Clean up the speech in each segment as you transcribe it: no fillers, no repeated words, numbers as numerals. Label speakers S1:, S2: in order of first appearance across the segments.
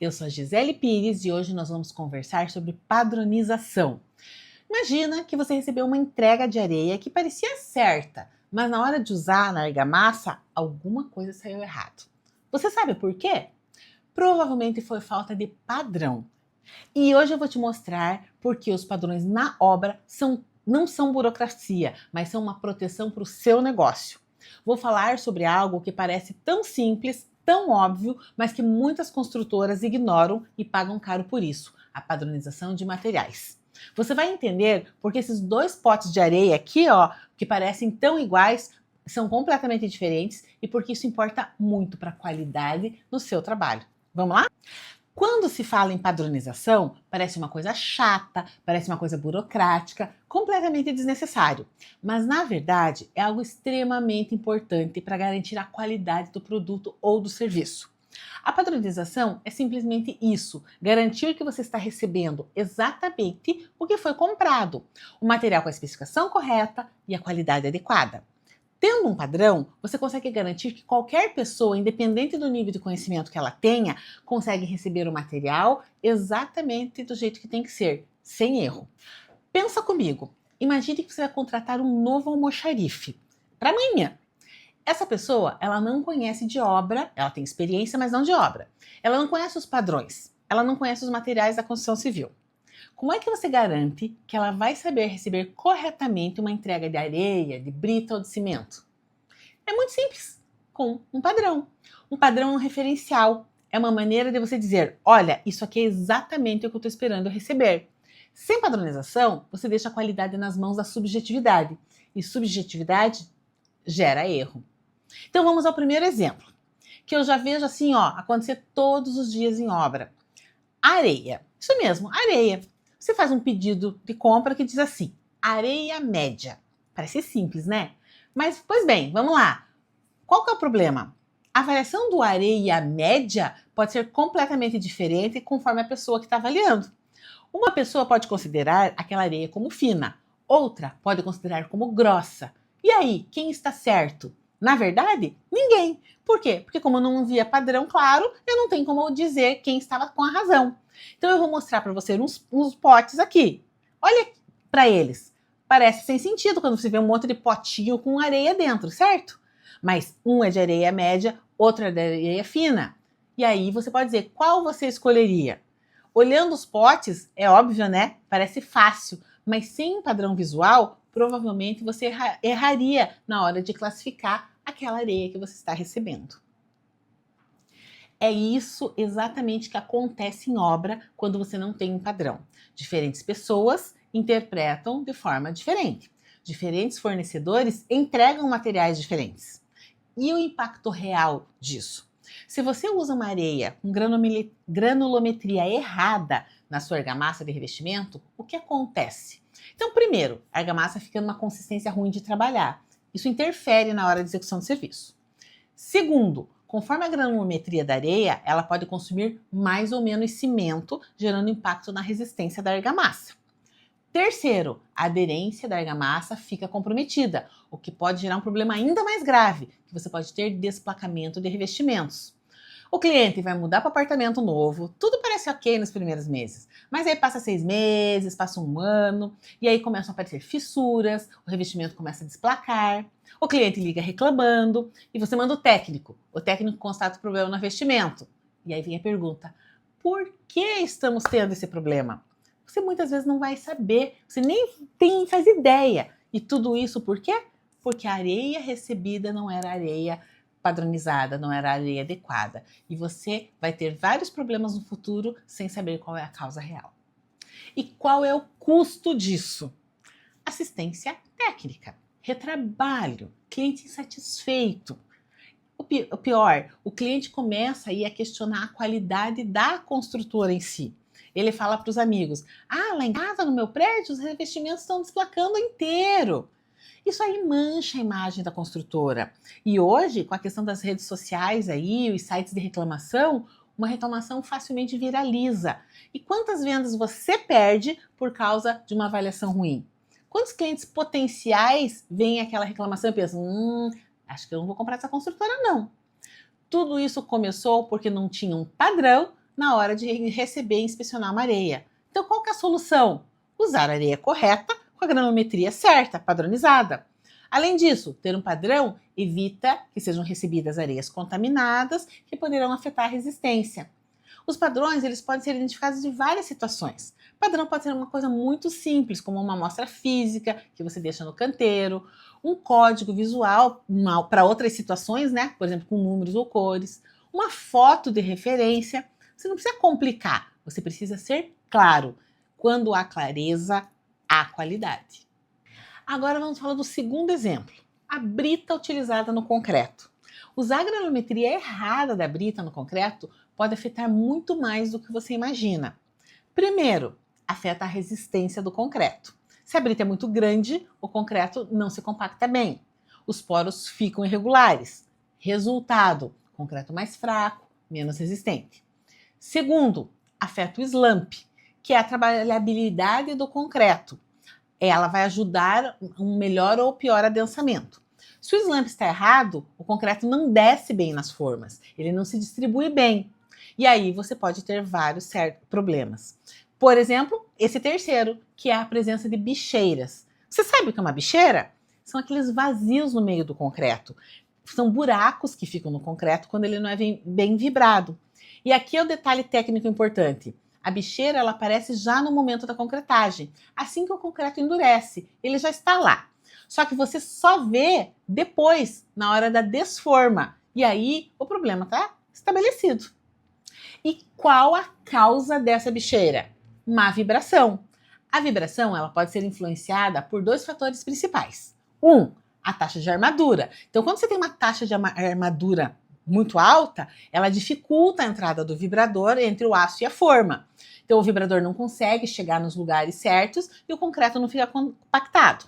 S1: Eu sou a Gisele Pires e hoje nós vamos conversar sobre padronização. Imagina que você recebeu uma entrega de areia que parecia certa, mas na hora de usar na argamassa, alguma coisa saiu errado. Você sabe por quê? Provavelmente foi falta de padrão. E hoje eu vou te mostrar por que os padrões na obra não são burocracia, mas são uma proteção para o seu negócio. Vou falar sobre algo que parece tão simples, tão óbvio, mas que muitas construtoras ignoram e pagam caro por isso: a padronização de materiais. Você vai entender porque esses dois potes de areia aqui, ó, que parecem tão iguais, são completamente diferentes e porque isso importa muito para a qualidade no seu trabalho. Vamos lá? Quando se fala em padronização, parece uma coisa chata, parece uma coisa burocrática, completamente desnecessário. Mas, na verdade, é algo extremamente importante para garantir a qualidade do produto ou do serviço. A padronização é simplesmente isso: garantir que você está recebendo exatamente o que foi comprado, o material com a especificação correta e a qualidade adequada. Tendo um padrão, você consegue garantir que qualquer pessoa, independente do nível de conhecimento que ela tenha, consegue receber o material exatamente do jeito que tem que ser, sem erro. Pensa comigo, imagine que você vai contratar um novo almoxarife para amanhã. Essa pessoa, ela não conhece de obra, ela tem experiência, mas não de obra. Ela não conhece os padrões, ela não conhece os materiais da construção civil. Como é que você garante que ela vai saber receber corretamente uma entrega de areia, de brita ou de cimento? É muito simples, com um padrão. Um padrão é um referencial, é uma maneira de você dizer: olha, isso aqui é exatamente o que eu estou esperando receber. Sem padronização, você deixa a qualidade nas mãos da subjetividade, e subjetividade gera erro. Então vamos ao primeiro exemplo, que eu já vejo assim, ó, acontecer todos os dias em obra. Areia. Isso mesmo, areia. Você faz um pedido de compra que diz assim: areia média. Parece simples, né? Mas, pois bem, vamos lá. Qual que é o problema? A variação do areia média pode ser completamente diferente conforme a pessoa que está avaliando. Uma pessoa pode considerar aquela areia como fina, outra pode considerar como grossa. E aí, quem está certo? Na verdade, ninguém. Por quê? Porque como eu não via padrão claro, eu não tenho como dizer quem estava com a razão. Então eu vou mostrar para você uns potes aqui. Olha para eles. Parece sem sentido quando você vê um monte de potinho com areia dentro, certo? Mas um é de areia média, outro é de areia fina. E aí você pode dizer qual você escolheria. Olhando os potes, é óbvio, né? Parece fácil, mas sem um padrão visual, provavelmente você erraria na hora de classificar aquela areia que você está recebendo. É isso exatamente que acontece em obra quando você não tem um padrão. Diferentes pessoas interpretam de forma diferente. Diferentes fornecedores entregam materiais diferentes. E o impacto real disso? Se você usa uma areia com granulometria errada na sua argamassa de revestimento, o que acontece? Então, primeiro, a argamassa fica numa consistência ruim de trabalhar. Isso interfere na hora de execução do serviço. Segundo, conforme a granulometria da areia, ela pode consumir mais ou menos cimento, gerando impacto na resistência da argamassa. Terceiro, a aderência da argamassa fica comprometida, o que pode gerar um problema ainda mais grave, que você pode ter desplacamento de revestimentos. O cliente vai mudar para apartamento novo, tudo parece ok nos primeiros meses, mas aí passa 6 meses, passa um ano, e aí começam a aparecer fissuras, o revestimento começa a desplacar, o cliente liga reclamando, e você manda o técnico constata o problema no revestimento. E aí vem a pergunta: por que estamos tendo esse problema? Você muitas vezes não vai saber, você nem faz ideia. E tudo isso por quê? Porque a areia recebida não era areia padronizada, não era a areia adequada. E você vai ter vários problemas no futuro sem saber qual é a causa real. E qual é o custo disso? Assistência técnica, retrabalho, cliente insatisfeito. O pior, o cliente começa aí a questionar a qualidade da construtora em si. Ele fala para os amigos: ah, lá em casa, no meu prédio, os revestimentos estão desplacando inteiro. Isso aí mancha a imagem da construtora. E hoje, com a questão das redes sociais aí, os sites de reclamação, uma reclamação facilmente viraliza. E quantas vendas você perde por causa de uma avaliação ruim? Quantos clientes potenciais veem aquela reclamação e pensam: acho que eu não vou comprar essa construtora não. Tudo isso começou porque não tinha um padrão, na hora de receber e inspecionar uma areia. Então, qual que é a solução? Usar a areia correta com a granometria certa, padronizada. Além disso, ter um padrão evita que sejam recebidas areias contaminadas que poderão afetar a resistência. Os padrões eles podem ser identificados em várias situações. Padrão pode ser uma coisa muito simples, como uma amostra física que você deixa no canteiro, um código visual para outras situações, né? Por exemplo, com números ou cores, uma foto de referência. Você não precisa complicar, você precisa ser claro. Quando há clareza, há qualidade. Agora vamos falar do segundo exemplo, a brita utilizada no concreto. Usar a granometria errada da brita no concreto pode afetar muito mais do que você imagina. Primeiro, afeta a resistência do concreto. Se a brita é muito grande, o concreto não se compacta bem. Os poros ficam irregulares. Resultado, concreto mais fraco, menos resistente. Segundo, afeta o slump, que é a trabalhabilidade do concreto. Ela vai ajudar um melhor ou pior adensamento. Se o slump está errado, o concreto não desce bem nas formas, ele não se distribui bem. E aí você pode ter vários problemas. Por exemplo, esse terceiro, que é a presença de bicheiras. Você sabe o que é uma bicheira? São aqueles vazios no meio do concreto. São buracos que ficam no concreto quando ele não é bem vibrado. E aqui é o detalhe técnico importante. A bicheira ela aparece já no momento da concretagem. Assim que o concreto endurece, ele já está lá. Só que você só vê depois, na hora da desforma. E aí o problema está estabelecido. E qual a causa dessa bicheira? Má vibração. A vibração ela pode ser influenciada por dois fatores principais. A taxa de armadura. Então, quando você tem uma taxa de armadura muito alta, ela dificulta a entrada do vibrador entre o aço e a forma. Então, o vibrador não consegue chegar nos lugares certos e o concreto não fica compactado.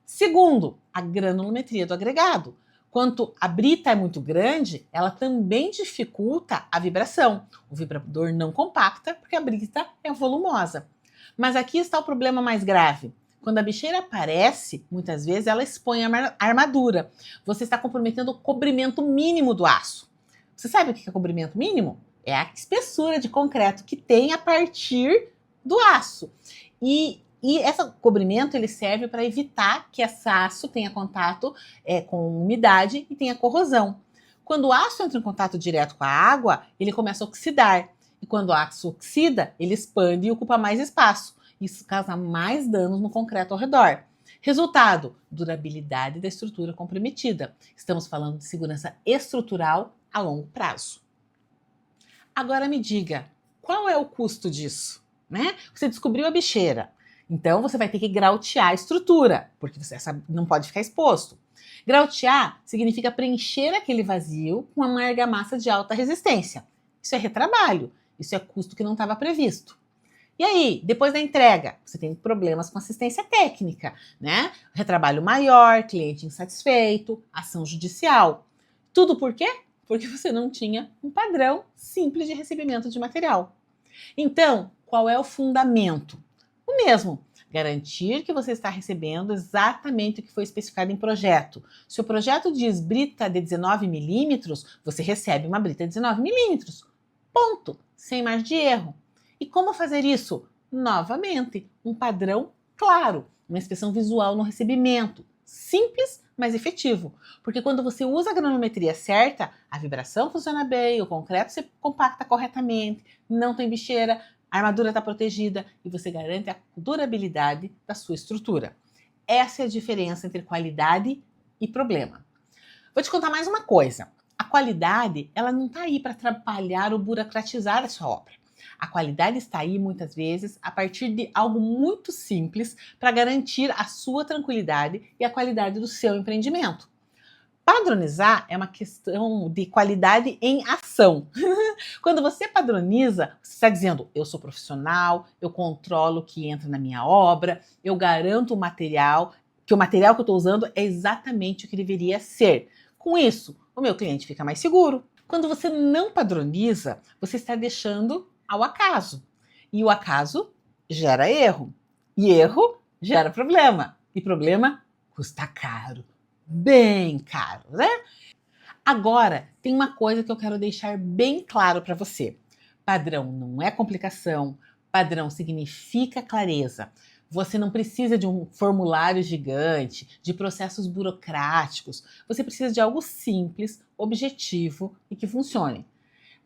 S1: Segundo, a granulometria do agregado. Quanto a brita é muito grande, ela também dificulta a vibração. O vibrador não compacta porque a brita é volumosa. Mas aqui está o problema mais grave. Quando a bicheira aparece, muitas vezes ela expõe a armadura. Você está comprometendo o cobrimento mínimo do aço. Você sabe o que é cobrimento mínimo? É a espessura de concreto que tem a partir do aço. E esse cobrimento ele serve para evitar que esse aço tenha contato com umidade e tenha corrosão. Quando o aço entra em contato direto com a água, ele começa a oxidar. E quando o aço oxida, ele expande e ocupa mais espaço. Isso causa mais danos no concreto ao redor. Resultado, durabilidade da estrutura comprometida. Estamos falando de segurança estrutural a longo prazo. Agora me diga, qual é o custo disso? Né? Você descobriu a bicheira, então você vai ter que grautear a estrutura, porque você não pode ficar exposto. Grautear significa preencher aquele vazio com uma argamassa de alta resistência. Isso é retrabalho, isso é custo que não estava previsto. E aí, depois da entrega, você tem problemas com assistência técnica, né? Retrabalho maior, cliente insatisfeito, ação judicial. Tudo por quê? Porque você não tinha um padrão simples de recebimento de material. Então, qual é o fundamento? O mesmo, garantir que você está recebendo exatamente o que foi especificado em projeto. Se o projeto diz brita de 19 milímetros, você recebe uma brita de 19 milímetros. Ponto, sem margem de erro. E como fazer isso? Novamente, um padrão claro, uma inspeção visual no recebimento. Simples, mas efetivo. Porque quando você usa a granulometria certa, a vibração funciona bem, o concreto se compacta corretamente, não tem bicheira, a armadura está protegida e você garante a durabilidade da sua estrutura. Essa é a diferença entre qualidade e problema. Vou te contar mais uma coisa. A qualidade, ela não está aí para atrapalhar ou burocratizar a sua obra. A qualidade está aí, muitas vezes, a partir de algo muito simples para garantir a sua tranquilidade e a qualidade do seu empreendimento. Padronizar é uma questão de qualidade em ação. Quando você padroniza, você está dizendo, eu sou profissional, eu controlo o que entra na minha obra, eu garanto o material, que o material que eu estou usando é exatamente o que deveria ser. Com isso, o meu cliente fica mais seguro. Quando você não padroniza, você está deixando ao acaso. E o acaso gera erro. E erro gera problema. E problema custa caro. Bem caro, né? Agora, tem uma coisa que eu quero deixar bem claro para você. Padrão não é complicação, padrão significa clareza. Você não precisa de um formulário gigante, de processos burocráticos. Você precisa de algo simples, objetivo e que funcione.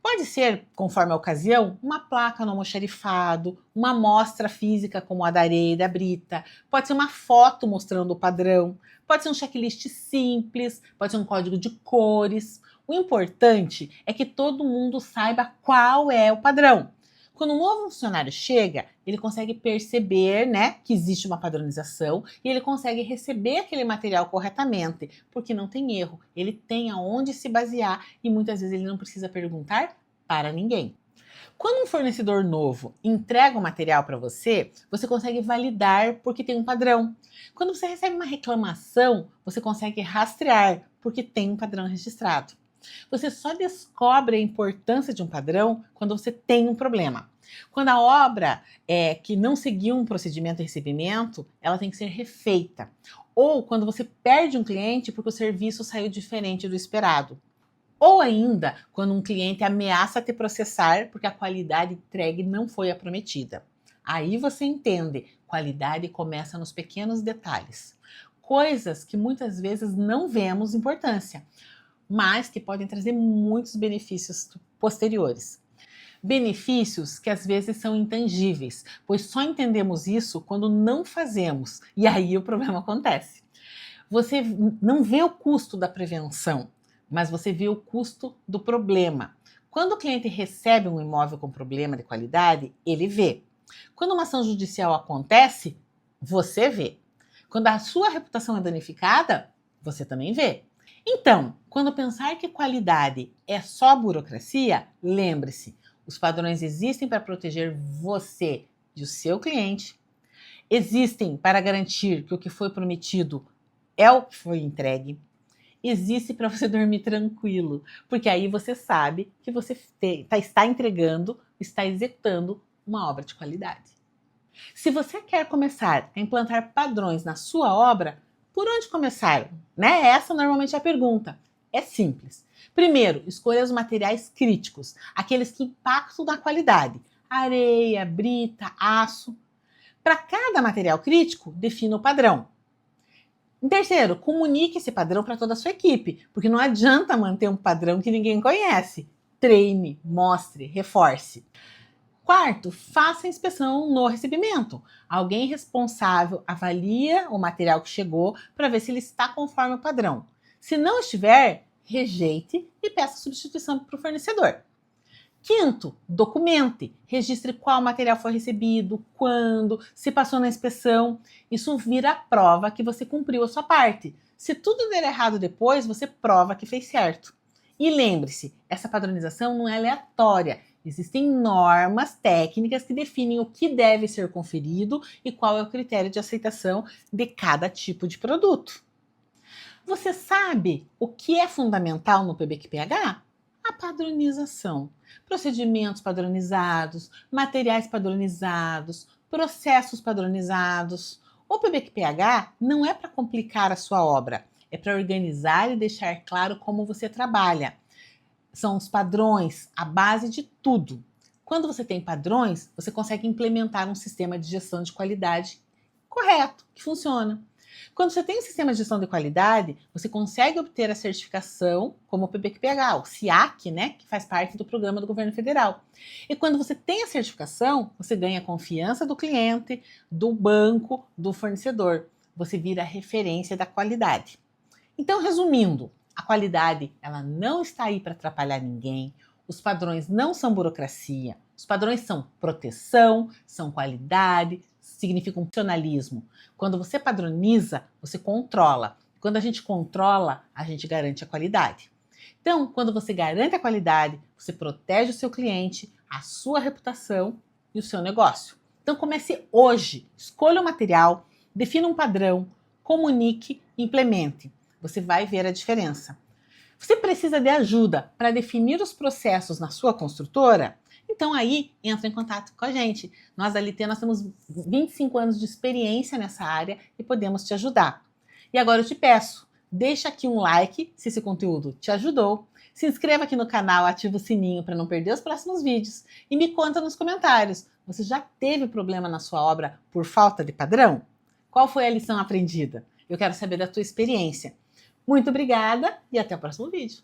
S1: Pode ser, conforme a ocasião, uma placa no almoxarifado, uma amostra física como a da areia e da brita, pode ser uma foto mostrando o padrão, pode ser um checklist simples, pode ser um código de cores. O importante é que todo mundo saiba qual é o padrão. Quando um novo funcionário chega, ele consegue perceber, né, que existe uma padronização e ele consegue receber aquele material corretamente, porque não tem erro, ele tem aonde se basear e muitas vezes ele não precisa perguntar para ninguém. Quando um fornecedor novo entrega o material para você, você consegue validar porque tem um padrão. Quando você recebe uma reclamação, você consegue rastrear porque tem um padrão registrado. Você só descobre a importância de um padrão quando você tem um problema. Quando a obra que não seguiu um procedimento de recebimento, ela tem que ser refeita. Ou quando você perde um cliente porque o serviço saiu diferente do esperado. Ou ainda, quando um cliente ameaça te processar porque a qualidade entregue não foi a prometida. Aí você entende, qualidade começa nos pequenos detalhes. Coisas que muitas vezes não vemos importância, mas que podem trazer muitos benefícios posteriores. Benefícios que às vezes são intangíveis, pois só entendemos isso quando não fazemos, e aí o problema acontece. Você não vê o custo da prevenção, mas você vê o custo do problema. Quando o cliente recebe um imóvel com problema de qualidade, ele vê. Quando uma ação judicial acontece, você vê. Quando a sua reputação é danificada, você também vê. Então, quando pensar que qualidade é só burocracia, lembre-se, os padrões existem para proteger você e o seu cliente, existem para garantir que o que foi prometido é o que foi entregue, existe para você dormir tranquilo, porque aí você sabe que você está entregando, está executando uma obra de qualidade. Se você quer começar a implantar padrões na sua obra, por onde começar? Né? Essa normalmente é a pergunta. É simples. Primeiro, escolha os materiais críticos, aqueles que impactam na qualidade. Areia, brita, aço. Para cada material crítico, defina o padrão. Em terceiro, comunique esse padrão para toda a sua equipe, porque não adianta manter um padrão que ninguém conhece. Treine, mostre, reforce. Quarto, faça a inspeção no recebimento. Alguém responsável avalia o material que chegou para ver se ele está conforme o padrão. Se não estiver, rejeite e peça substituição para o fornecedor. Quinto, documente. Registre qual material foi recebido, quando, se passou na inspeção. Isso vira a prova que você cumpriu a sua parte. Se tudo der errado depois, você prova que fez certo. E lembre-se, essa padronização não é aleatória. Existem normas técnicas que definem o que deve ser conferido e qual é o critério de aceitação de cada tipo de produto. Você sabe o que é fundamental no PBQPH? A padronização. Procedimentos padronizados, materiais padronizados, processos padronizados. O PBQPH não é para complicar a sua obra, é para organizar e deixar claro como você trabalha. São os padrões, a base de tudo. Quando você tem padrões, você consegue implementar um sistema de gestão de qualidade correto, que funciona. Quando você tem um sistema de gestão de qualidade, você consegue obter a certificação, como o PBQPH, o SIAC, né, que faz parte do programa do governo federal. E quando você tem a certificação, você ganha a confiança do cliente, do banco, do fornecedor. Você vira a referência da qualidade. Então, resumindo, a qualidade ela não está aí para atrapalhar ninguém. Os padrões não são burocracia. Os padrões são proteção, são qualidade, significam funcionalismo. Quando você padroniza, você controla. Quando a gente controla, a gente garante a qualidade. Então, quando você garante a qualidade, você protege o seu cliente, a sua reputação e o seu negócio. Então, comece hoje. Escolha o material, defina um padrão, comunique e implemente. Você vai ver a diferença. Você precisa de ajuda para definir os processos na sua construtora? Então aí, entra em contato com a gente. Nós da LT, nós temos 25 anos de experiência nessa área e podemos te ajudar. E agora eu te peço, Deixa aqui um like se esse conteúdo te ajudou. Se inscreva aqui no canal, ativa o sininho para não perder os próximos vídeos. E me conta nos comentários, você já teve problema na sua obra por falta de padrão? Qual foi a lição aprendida? Eu quero saber da tua experiência. Muito obrigada e até o próximo vídeo.